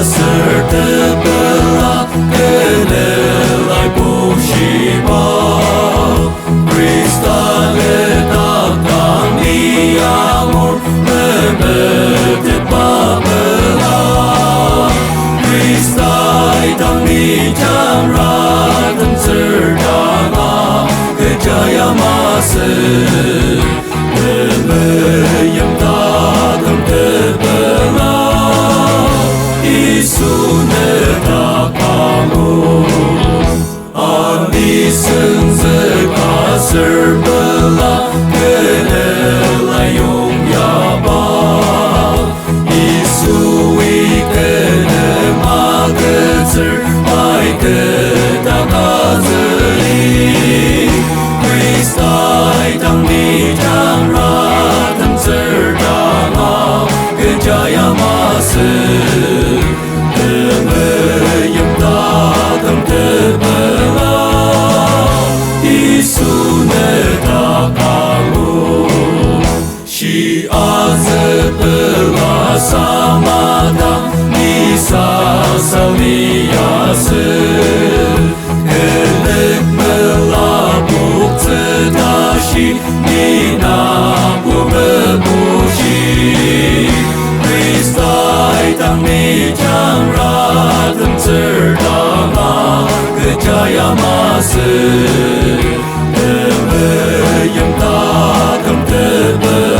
sertebelah kenelai pushiba Kristale datang di amor memetet babelah Kristai tang di jamratan serdama kejaya masa yang datang terbelah Isu netak kamu Ani senzeka serbelah kenelayong yabang Isu ikene magetser ay ketakazeri Kristai tang di jamratan serdama kejaya masa yang datang terbelah Isu netak kamu Syiar sebelah samada Nisa saliase Kelek melabuk setashi Nina bumemushi Kristai tang ni jamratan serdama kejaya masa yang takkan terbelah